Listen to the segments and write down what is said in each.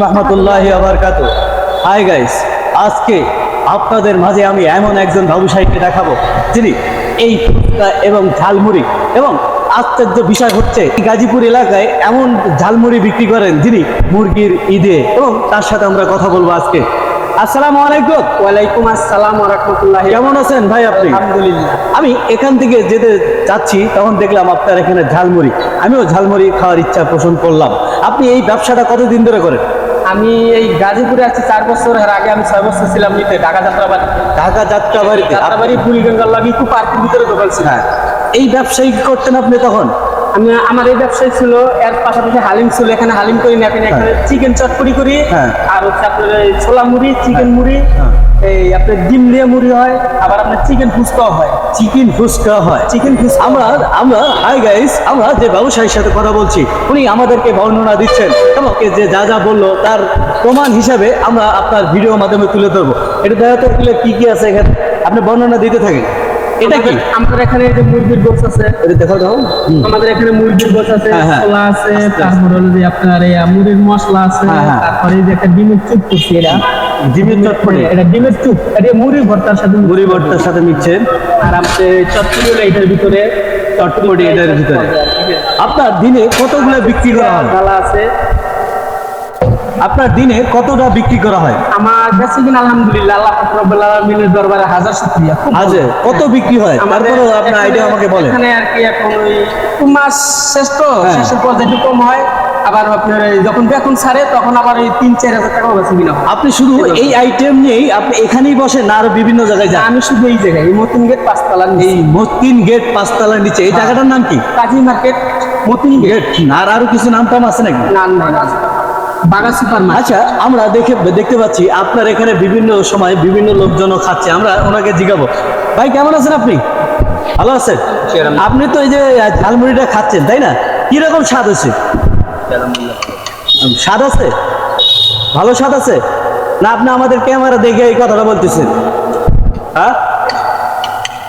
রহমতুল্লাহি ওয়া বারাকাতুহু। হাই গাইস, আজকে আপনাদের মাঝে আমি এমন একজন ব্যবসায়ীকে দেখাবো যিনি এই ফুচকা এবং ঝালমুড়ি এবং আশ্চর্য বিষয় হচ্ছে গাজীপুর এলাকায় এমন ঝালমুড়ি বিক্রি করেন যিনি মুরগির ঈদে, এবং তার সাথে আমরা কথা বলবো আজকে। আসসালামু আলাইকুম। ওয়ালাইকুম আসসালাম ওয়া রাহমাতুল্লাহি। কেমন আছেন ভাই আপনি? আলহামদুলিল্লাহ। আমি এখান থেকে যেতে যাচ্ছি তখন দেখলাম আপনার এখানে ঝালমুড়ি, আমিও ঝালমুড়ি খাওয়ার ইচ্ছা পোষণ করলাম। আপনি এই ব্যবসাটা কতদিন ধরে করেন? আমি এই গাজীপুরে আছি 4 বছর। এর আগে আমি 6 বছর ছিলাম নিতে ঢাকা যাত্রাবাড়ি। ঢাকা যাত্রাবাড়িতে? যাত্রাবাড়ি বুড়িগঙ্গা লাগি খুব পার্কের ভিতরে দোকান ছিল। হ্যাঁ, এই ব্যবসায়ী করতেন আপনি তখন? আমার এই ব্যবসায় ছিল, এর পাশাপাশি হালিম ছিল। এখানে হালিম করি না, এখানে চিকেন চটপটি করি। হ্যাঁ। আর হচ্ছে আপনার এই ছোলা মুড়ি, চিকেন মুড়ি, হ্যাঁ। এই আপনার ডিম দিয়ে মুড়ি হয়, আবার আপনার চিকেন ফুচকাও হয়। চিকেন ফুচকা হয়? চিকেন ফুচকা আমরা আমরা হাই গাইস, আমরা যে ব্যবসায়ীর সাথে কথা বলছি উনি আমাদেরকে বর্ণনা দিচ্ছেন এবং যে যা যা বললো তার প্রমাণ হিসাবে আমরা আপনার ভিডিওর মাধ্যমে তুলে ধরবো। এটা দেখাতে গেলে কি কি আছে এখানে আপনি বর্ণনা দিতে থাকেন। এটা কি আমাদের এখানে যে মুরগির গোশ আছে, এটা দেখো দাও। আমাদের এখানে মুরগির গোশ আছে, হ্যাঁ, হ্যাঁ। ছোলা আছে, আস্তে আস্তে। তারপর হলো যে আপনার এই মুড়ির মশলা আছে, হ্যাঁ, হ্যাঁ। তারপরে এই যে একটা ডিমের চুপ করছি। এটা ডিমের চটপটি? এটা ডিমের চুপ, এটা মুড়ির ভর্তার সাথে মুড়ি ভর্তার সাথে মিশছেন। আর আপনি চটপটি হলো এটার ভিতরে, চটপটি এটার ভিতরে। আপনার দিনে কতগুলো বিক্রি করা হয়? ডালা আছে। আপনার দিনে কতটা বিক্রি করা হয়? আমার বেশি কিনা আলহামদুলিল্লাহ, আল্লাহ পাক রব্বুল আলামিনের দরবারে হাজার শুকরিয়া। খুব ভালো। আজে কত বিক্রি হয় আমাদের তারপরেও আপনার এখানে- আইডিয়া আমাকে বলেন। এখানে আর কি এখন ওই মাস শেষ তো, হ্যাঁ। শেষের পর একটু কম হয়। আবার আপনার এই যখন বেতন ছাড়ে তখন আবার ওই 3-4 হাজার টাকা বেশি কিনা হয়। আপনি শুধু এই আইটেম নিয়েই আপনি এখানেই বসেন না আরো বিভিন্ন জায়গায় যান? আমি শুধু এই জায়গায়, এই মতিন গেট 5 তলা এই মতিন গেট 5 তলার নিচে এই জায়গাটার নাম কি? কাজী মার্কেট মতিন গেট। গেট আর আরো কিছু নাম টাম আছে নাকি? না না না, বাগা সুপার মার্কেট। আচ্ছা, আমরা দেখতে পাচ্ছি আপনার এখানে বিভিন্ন সময় বিভিন্ন লোকজনও খাচ্ছে। আমরা ওনাকে জিজ্ঞাবো, ভাই কেমন আছেন আপনি? ভালো আছেন? আপনি তো এই যে ঝালমুড়িটা খাচ্ছেন তাই না? কিরকম স্বাদ আছে? স্বাদ আছে? ভালো স্বাদ আছে না? আপনি আমাদের ক্যামেরা দেখে এই কথাটা বলতেছেন? হ্যাঁ।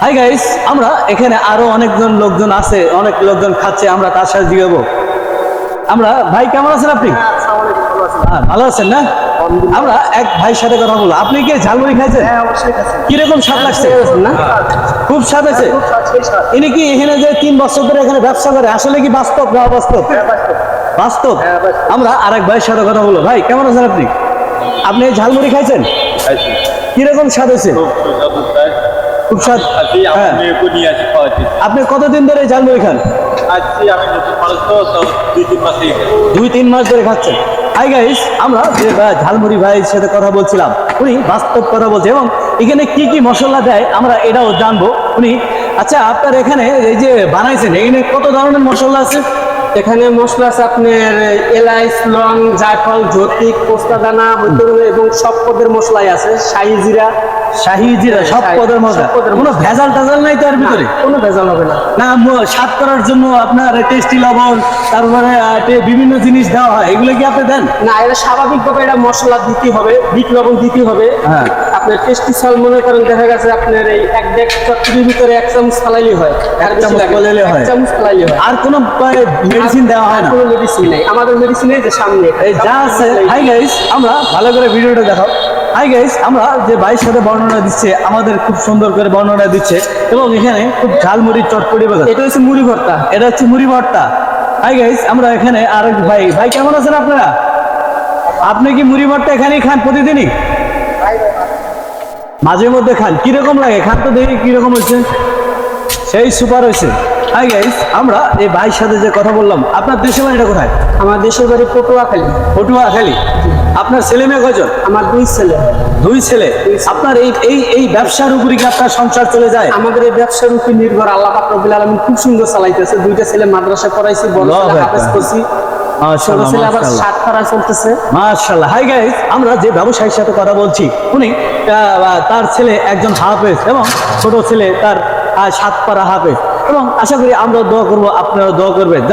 হাই গাইস, আমরা এখানে আরো অনেকজন লোকজন আছে, অনেক লোকজন খাচ্ছে, আমরা তার সাথে জিজ্ঞাবো। আমরা ভাই কেমন আছেন আপনি? হ্যাঁ, ভালো আছেন না? আমরা এক ভাইয়ের সাথে কথা বলবো। আপনি কি ঝালমুড়ি খাইছেন? হ্যাঁ, অবশ্যই আছে। কিরকম স্বাদ লাগছে না? খুব স্বাদ আছে। ইনি কি এখানে যে 3 বছর ধরে এখানে ব্যবসা করে আসলে কি বাস্তব না অবাস্তব? বাস্তব। আমরা আরেক ভাইয়ের সাথে কথা বলবো। ভাই কেমন আছেন আপনি? আপনি এই ঝালমুড়ি খাইছেন? কিরকম স্বাদ হয়েছে? খুব স্বাদ। হ্যাঁ। আপনি কতদিন ধরে এই ঝালমুড়ি খান? 2-3 মাস ধরে খাচ্ছেন। হাই গাইস, আমরা যে ঝালমুড়ি ভাইয়ের সাথে কথা বলছিলাম উনি বাস্তব কথা বলছে এবং এখানে কি কি মশলা দেয় আমরা এটাও জানবো উনি। আচ্ছা, আপনার এখানে এই যে বানাইছেন এখানে কত ধরনের মশলা আছে? এখানে মশলা আছে আপনার এলাচ, লং, জায়ফল, ঝতিক, পোস্তা দানা, হলুদ এবং সব পদের মশলাই আছে। শাহি জিরা, শাহি জিরা, সব পদের মশলা। সব পদের কোনো ভেজাল টাজাল নাই তো এর ভিতরে? কোনো ভেজাল হবে না। না, স্বাদ করার জন্য আপনার টেস্টি লবণ, তারপরে বিভিন্ন জিনিস দেওয়া হয়, এগুলো কি আপনি দেন? না, এটা স্বাভাবিকভাবে এটা মশলা দিতে হবে, বিট লবণ দিতে হবে। হ্যাঁ। আপনার টেস্টি চাল মনে করেন, দেখা গেছে আপনার এই 1 ডেক চটপটির ভিতরে 1 চামচ ফালাইলে হয়, আর 1 বেশি চামচ লাগে না। ফালাইলে হয়। 1 চামচ ফালাইলে হয়। আর কোনো মেডিসিন দেওয়া হয় না? কোনো মেডিসিন নেই, আমাদের মেডিসিন এই যে সামনে এই যা আছে। হাই গাইস, আমরা ভালো করে ভিডিওটা দেখাও। হাই গাইস, আমরা যে ভাইয়ের সাথে বর্ণনা দিচ্ছে আমাদের খুব সুন্দর করে বর্ণনা দিচ্ছে এবং এখানে খুব ঝালমুড়ি চটপটি বাজার। এটা হচ্ছে মুড়ি ভর্তা। এটা হচ্ছে মুড়ি ভর্তা। হাই গাইস, আমরা এখানে আরেক ভাই। ভাই কেমন আছেন আপনারা? আপনি কি মুড়ি ভর্তা এখানেই খান প্রতিদিনই? মাঝে মধ্যে খান? কিরকম লাগে? খান তো দেখি কিরকম হয়েছে। সেই সুপার হয়েছে। হাই গাইস, আমরা এই ভাইয়ের সাথে যে কথা বললাম। আপনার দেশের বাড়িটা কোথায়? আমার দেশের বাড়ি পটুয়াখালী। পটুয়াখালী। আপনার ছেলে মেয়ে কয়জন? আমার 2 ছেলে। 2 ছেলে। আপনার এই ব্যবসার উপরে কি আপনার সংসার চলে যায়? আমাদের এই ব্যবসার উপর নির্ভর। আল্লাহ পাক রব্বুল আলামিন খুব সুন্দর চালাইতেছে। 2টা ছেলে মাদ্রাসায় পড়াইছি, বড় ছেলে হাফেজ করছি, ছোট ছেলে আবার 7 পারা চলতেছে। মাশাআল্লাহ। হাই গাইস, আমরা যে ব্যবসায়ীর সাথে কথা বলছি উনি তার ছেলে একজন হাফেজ এবং ছোট ছেলে তার 7 পারা হাফেজ, এবং আশা করি আমরা দোয়া করবো, আপনারা দোয়া করবেন।